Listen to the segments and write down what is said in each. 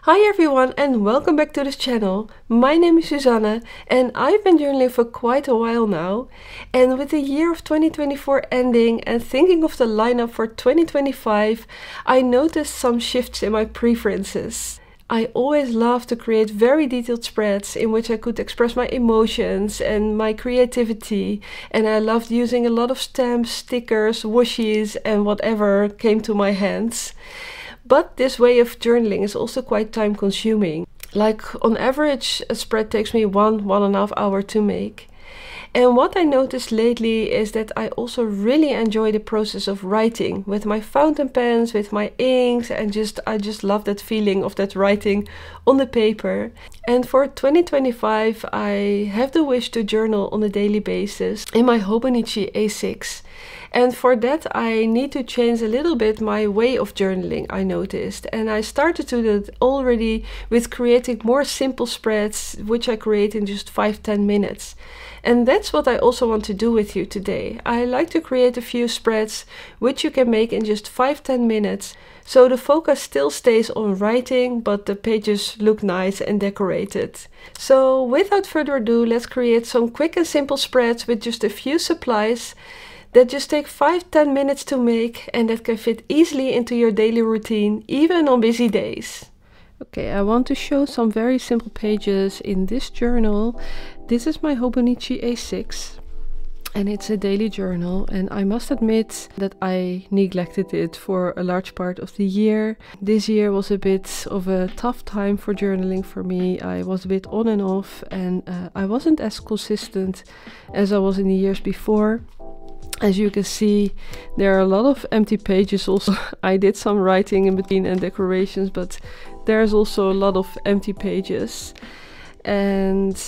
Hi everyone and welcome back to this channel. My name is Susanne and I've been journaling for quite a while now. And with the year of 2024 ending and thinking of the lineup for 2025, I noticed some shifts in my preferences. I always loved to create very detailed spreads in which I could express my emotions and my creativity, and I loved using a lot of stamps, stickers, washies and whatever came to my hands. But this way of journaling is also quite time consuming. Like on average, a spread takes me 1.5 hours to make. And what I noticed lately is that I also really enjoy the process of writing with my fountain pens, with my inks, and I just love that feeling of that writing on the paper. And for 2025 I have the wish to journal on a daily basis in my Hobonichi A6. And for that I need to change a little bit my way of journaling, I noticed. And I started to do that already with creating more simple spreads, which I create in just 5-10 minutes. And that's what I also want to do with you today. I like to create a few spreads which you can make in just 5-10 minutes. So the focus still stays on writing, but the pages look nice and decorated. So without further ado, let's create some quick and simple spreads with just a few supplies that just take 5-10 minutes to make and that can fit easily into your daily routine, even on busy days. Okay, I want to show some very simple pages in this journal. This is my Hobonichi A6 and it's a daily journal, and I must admit that I neglected it for a large part of the year. This year was a bit of a tough time for journaling for me. I was a bit on and off and I wasn't as consistent as I was in the years before. As you can see, there are a lot of empty pages also. I did some writing in between and decorations, but there's also a lot of empty pages. And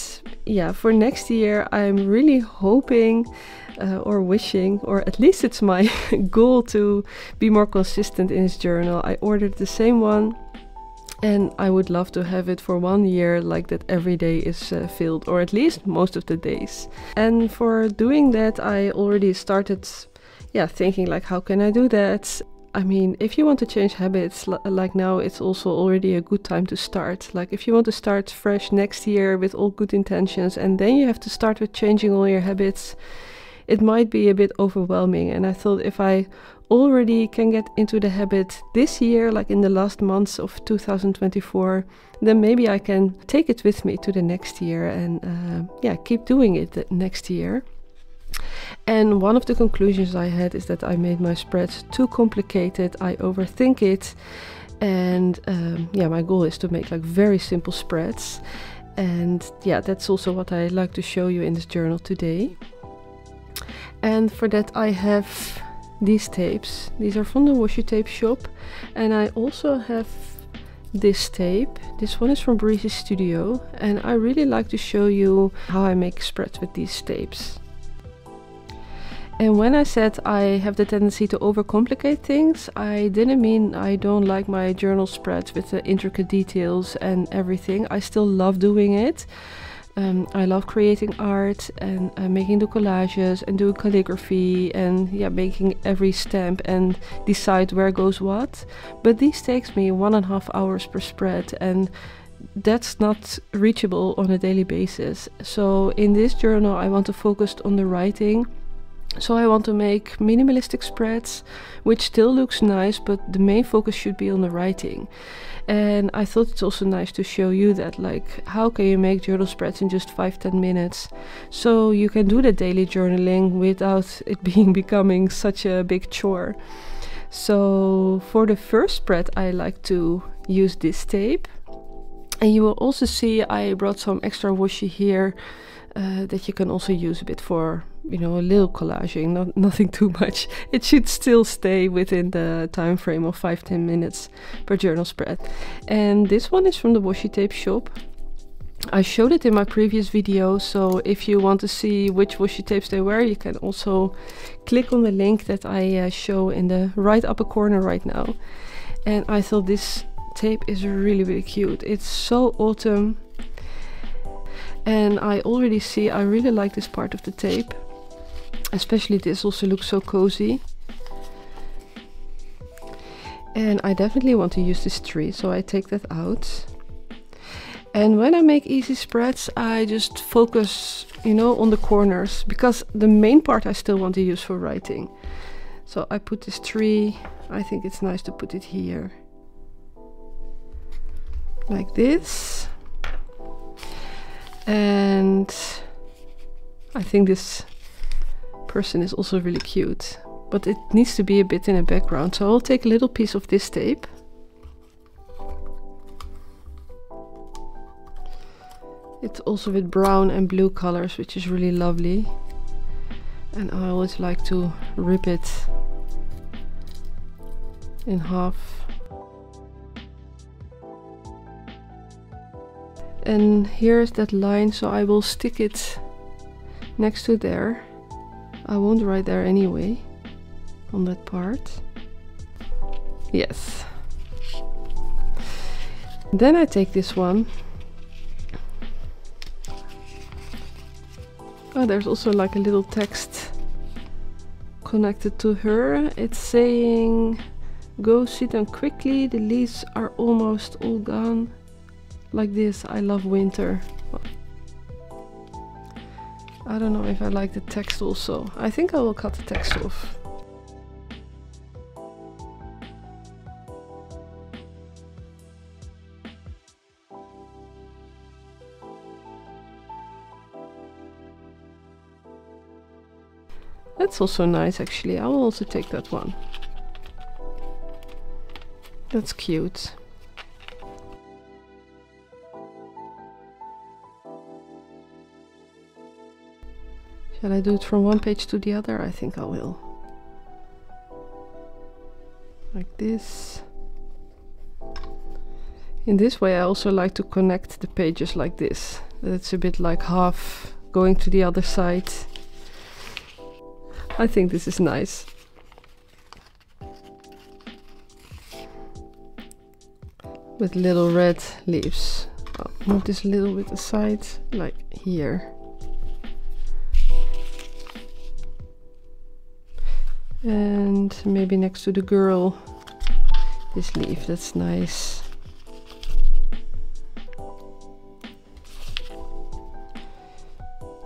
yeah, for next year I'm really hoping or wishing, or at least it's my goal, to be more consistent in this journal. I ordered the same one and I would love to have it for 1 year, like that every day is filled, or at least most of the days. And for doing that I already started thinking like, how can I do that? I mean, if you want to change habits, like now, it's also already a good time to start. Like if you want to start fresh next year with all good intentions and then you have to start with changing all your habits, it might be a bit overwhelming. And I thought if I already can get into the habit this year, like in the last months of 2024, then maybe I can take it with me to the next year and keep doing it next year. And one of the conclusions I had is that I made my spreads too complicated. I overthink it, and my goal is to make like very simple spreads. And yeah, that's also what I like to show you in this journal today. And for that I have these tapes. These are from the Washi Tape Shop, and I also have this tape. This one is from Breezy's Studio, and I really like to show you how I make spreads with these tapes. And when I said I have the tendency to overcomplicate things, I didn't mean I don't like my journal spreads with the intricate details and everything. I still love doing it. I love creating art and making the collages and doing calligraphy and making every stamp and decide where goes what. But these takes me 1.5 hours per spread, and that's not reachable on a daily basis. So in this journal I want to focus on the writing. So I want to make minimalistic spreads, which still looks nice, but the main focus should be on the writing. And I thought it's also nice to show you that, like, how can you make journal spreads in just 5-10 minutes? So you can do the daily journaling without it becoming such a big chore. So for the first spread I like to use this tape. And you will also see I brought some extra washi here that you can also use a bit for, you know, a little collaging, nothing too much. It should still stay within the time frame of 5-10 minutes per journal spread. And this one is from the Washi Tape Shop. I showed it in my previous video, so if you want to see which washi tapes they were, you can also click on the link that I show in the right upper corner right now. And I thought this tape is really cute. It's so autumn. And I already see I really like this part of the tape. Especially this also looks so cozy. And I definitely want to use this tree, so I take that out. And when I make easy spreads, I just focus, you know, on the corners, because the main part I still want to use for writing. So I put this tree, I think it's nice to put it here. Like this. And I think this person is also really cute, but it needs to be a bit in the background. So I'll take a little piece of this tape. It's also with brown and blue colors, which is really lovely. And I always like to rip it in half. And here's that line, so I will stick it next to there. I won't write there anyway, on that part. Yes. Then I take this one. Oh, there's also like a little text connected to her. It's saying, "Go sit down quickly, the leaves are almost all gone." Like this. I love winter. I don't know if I like the text also. I think I will cut the text off. That's also nice actually. I will also take that one. That's cute. Shall I do it from one page to the other? I think I will. Like this. In this way I also like to connect the pages like this. That it's a bit like half going to the other side. I think this is nice. With little red leaves. I'll move this a little bit aside, like here. And maybe next to the girl, this leaf, that's nice.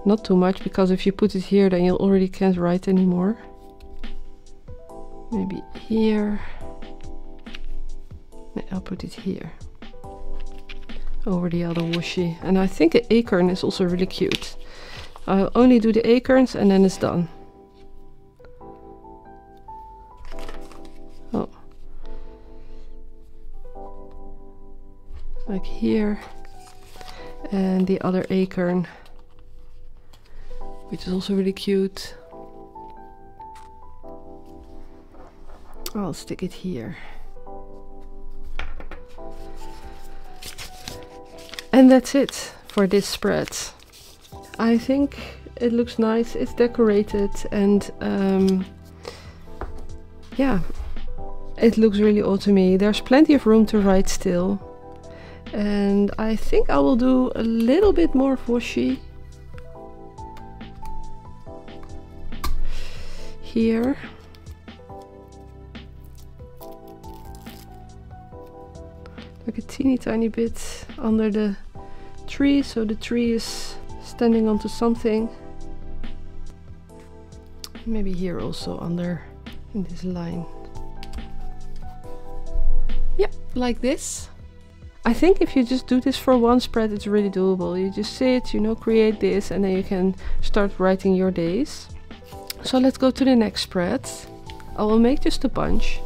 Not too much, because if you put it here then you already can't write anymore. Maybe here. No, I'll put it here. Over the other washi. And I think an acorn is also really cute. I'll only do the acorns and then it's done. Oh. Like here. And the other acorn, which is also really cute. I'll stick it here. And that's it for this spread. I think it looks nice, it's decorated, and yeah, it looks really autumny. There's plenty of room to write still. And I think I will do a little bit more washi here. Like a teeny tiny bit under the tree, so the tree is standing onto something. Maybe here also under in this line. Yeah, like this. I think if you just do this for one spread, it's really doable. You just sit, you know, create this, and then you can start writing your days. So let's go to the next spread. I will make just a bunch.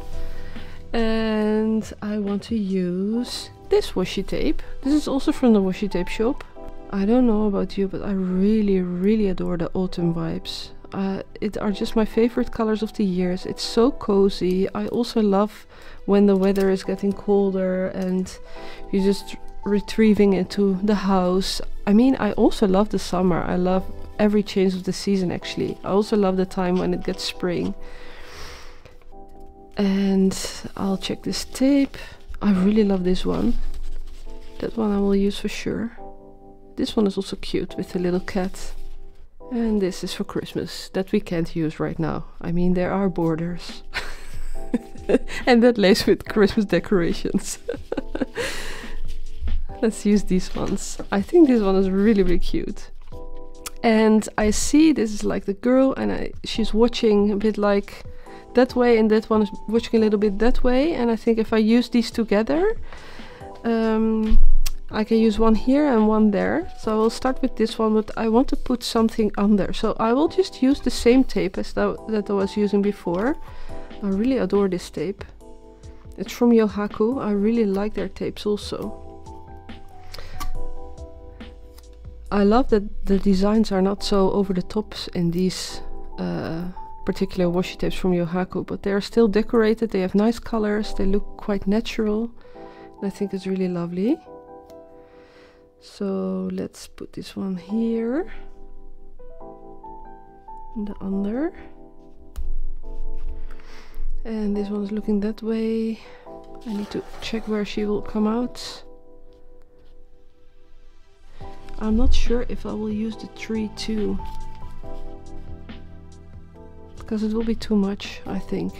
And I want to use this washi tape. This is also from the Washi Tape Shop. I don't know about you, but I really adore the autumn vibes. It are just my favorite colors of the years. It's so cozy. I also love when the weather is getting colder and you're just retrieving into the house. I mean, I also love the summer. I love every change of the season actually. I also love the time when it gets spring. And I'll check this tape. I really love this one. That one I will use for sure. This one is also cute with the little cat. And this is for Christmas, that we can't use right now. I mean, there are borders. And that lays with Christmas decorations. Let's use these ones. I think this one is really, really cute. And I see this is like the girl, and she's watching a bit like that way, and that one is watching a little bit that way. And I think if I use these together, I can use one here and one there. So I will start with this one, but I want to put something under. So I will just use the same tape as that I was using before. I really adore this tape. It's from Yohaku. I really like their tapes also. I love that the designs are not so over the tops in these particular washi tapes from Yohaku, but they are still decorated. They have nice colors. They look quite natural. And I think it's really lovely. So let's put this one here. And the under. And this one's looking that way. I need to check where she will come out. I'm not sure if I will use the tree too, because it will be too much, I think.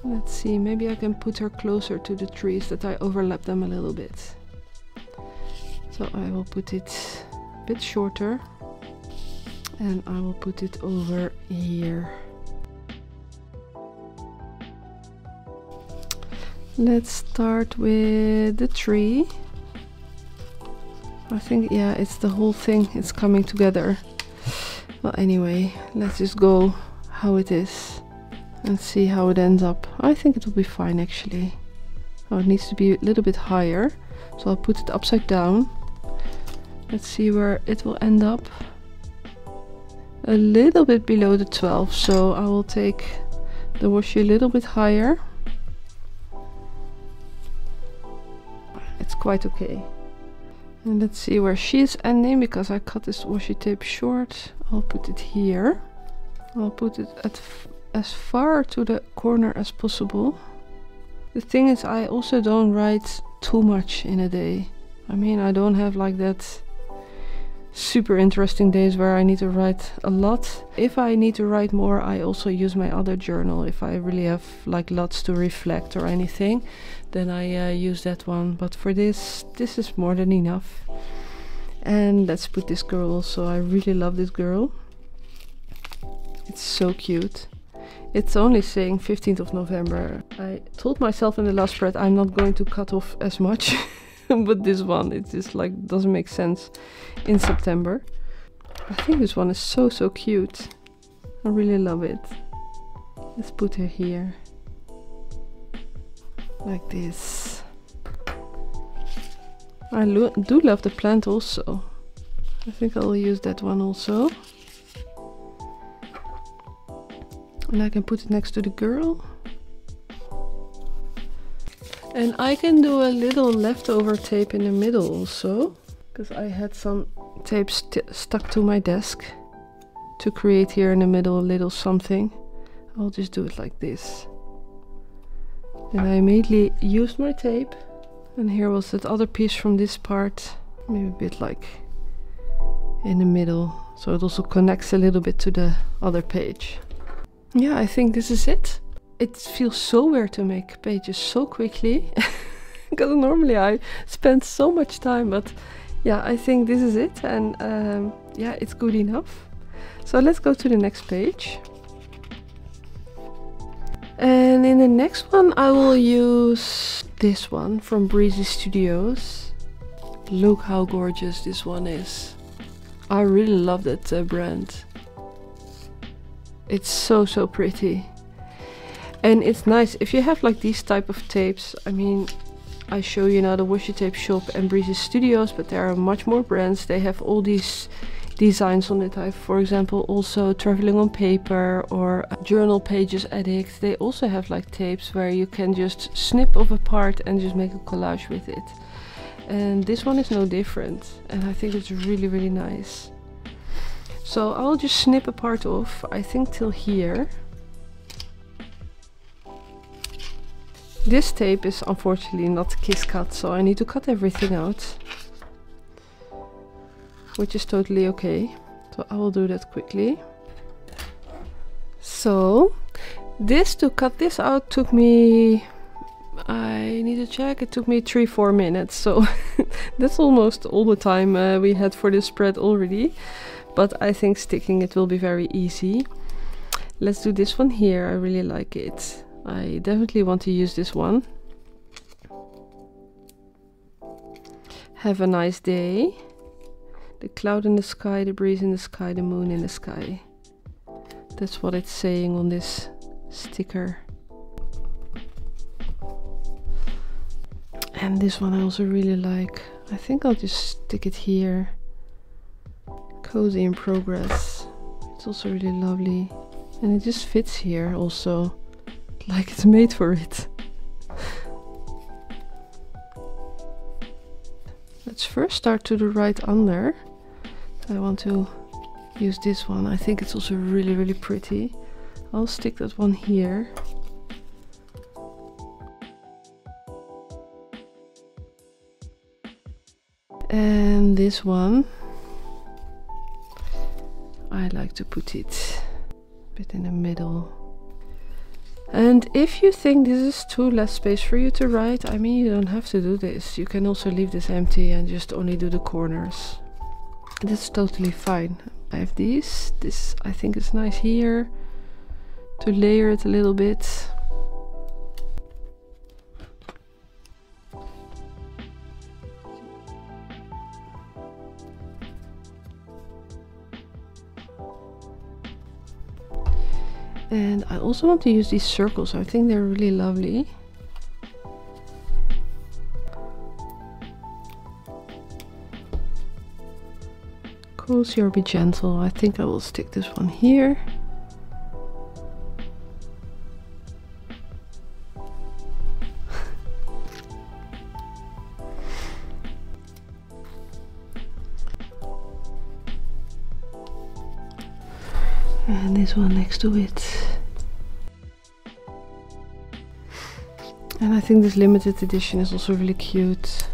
Let's see, maybe I can put her closer to the trees, that I overlap them a little bit. So I will put it a bit shorter, and I will put it over here. Let's start with the tree. I think, yeah, it's the whole thing. It's coming together. Well, anyway, let's just go how it is and see how it ends up. I think it will be fine, actually. Oh, it needs to be a little bit higher. So I'll put it upside down. Let's see where it will end up. A little bit below the 12. So I will take the washi a little bit higher. It's quite okay. And let's see where she is ending, because I cut this washi tape short. I'll put it here. I'll put it as far to the corner as possible. The thing is, I also don't write too much in a day. I mean, I don't have like that super interesting days where I need to write a lot. If I need to write more, I also use my other journal. If I really have like lots to reflect or anything, then I use that one. But for this is more than enough. And let's put this girl also. I really love this girl. It's so cute. It's only saying 15th of November. I told myself in the last spread I'm not going to cut off as much. But this one, it just like doesn't make sense in September. I think this one is so cute. I really love it. Let's put her here. Like this. I do love the plant also. I think I'll use that one also. And I can put it next to the girl. And I can do a little leftover tape in the middle also, because I had some tapes stuck to my desk to create here in the middle a little something. I'll just do it like this. And I immediately used my tape, and here was that other piece from this part, maybe a bit like in the middle, so it also connects a little bit to the other page. Yeah, I think this is it. It feels so weird to make pages so quickly, because normally I spend so much time, but yeah, I think this is it, and yeah, it's good enough. So let's go to the next page. And in the next one I will use this one from Breezy Studios. Look how gorgeous this one is. I really love that brand. It's so pretty. And it's nice if you have like these type of tapes. I mean, I show you now the Washi Tape Shop and Breezy Studios, but there are much more brands. They have all these designs on it. I have, for example, also Traveling on Paper or Journal Pages Addict. They also have like tapes where you can just snip off a part and just make a collage with it. And this one is no different, and I think it's really nice. So I'll just snip a part off, I think till here. This tape is unfortunately not kiss cut, so I need to cut everything out, which is totally okay. So I will do that quickly. So This, to cut this out, took me, I need to check, it took me 3-4 minutes, so that's almost all the time we had for this spread already, but I think sticking it will be very easy. Let's do this one here. I really like it. I definitely want to use this one. Have a nice day. The cloud in the sky, the breeze in the sky, the moon in the sky. That's what it's saying on this sticker. And this one I also really like. I think I'll just stick it here. Cozy in progress. It's also really lovely. And it just fits here also. Like it's made for it. Let's first start to the right under. I want to use this one. I think it's also really, really pretty. I'll stick that one here. And this one, I like to put it a bit in the middle. And if you think this is too less space for you to write, I mean, you don't have to do this. You can also leave this empty and just only do the corners. That's totally fine. I have these. This I think is nice here to layer it a little bit. And I also want to use these circles. I think they're really lovely. Cozy or be gentle. I think I will stick this one here. And this one next to it. And I think this limited edition is also really cute.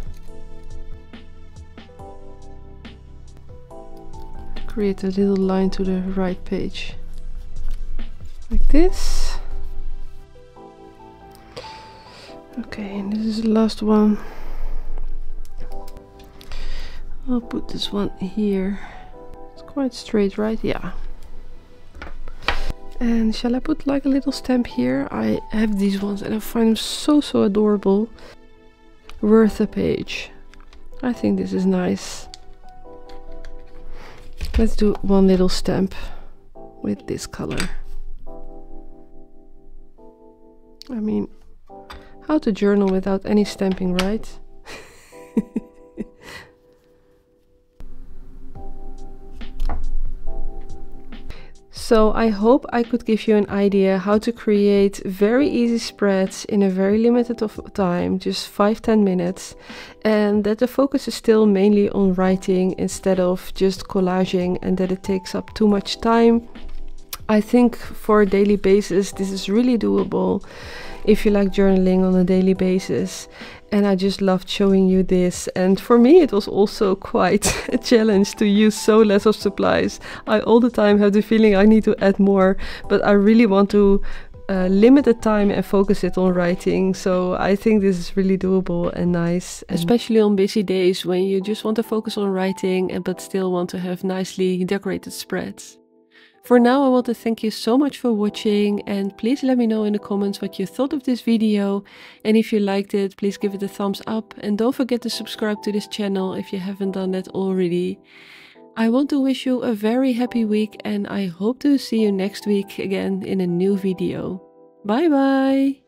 To create a little line to the right page. Like this. Okay, and this is the last one. I'll put this one here. It's quite straight, right? Yeah. And shall I put like a little stamp here? I have these ones and I find them so adorable. Worth a page. I think this is nice. Let's do one little stamp with this color. I mean, how to journal without any stamping, right? So I hope I could give you an idea how to create very easy spreads in a very limited of time, just 5-10 minutes, and that the focus is still mainly on writing instead of just collaging, and that it takes up too much time. I think for a daily basis this is really doable if you like journaling on a daily basis, and I just loved showing you this. And for me it was also quite a challenge to use so less of supplies. I all the time have the feeling I need to add more, but I really want to limit the time and focus it on writing. So I think this is really doable and nice, especially on busy days when you just want to focus on writing but still want to have nicely decorated spreads. For now, I want to thank you so much for watching, and please let me know in the comments what you thought of this video, and if you liked it, please give it a thumbs up, and don't forget to subscribe to this channel if you haven't done that already. I want to wish you a very happy week, and I hope to see you next week again in a new video. Bye bye!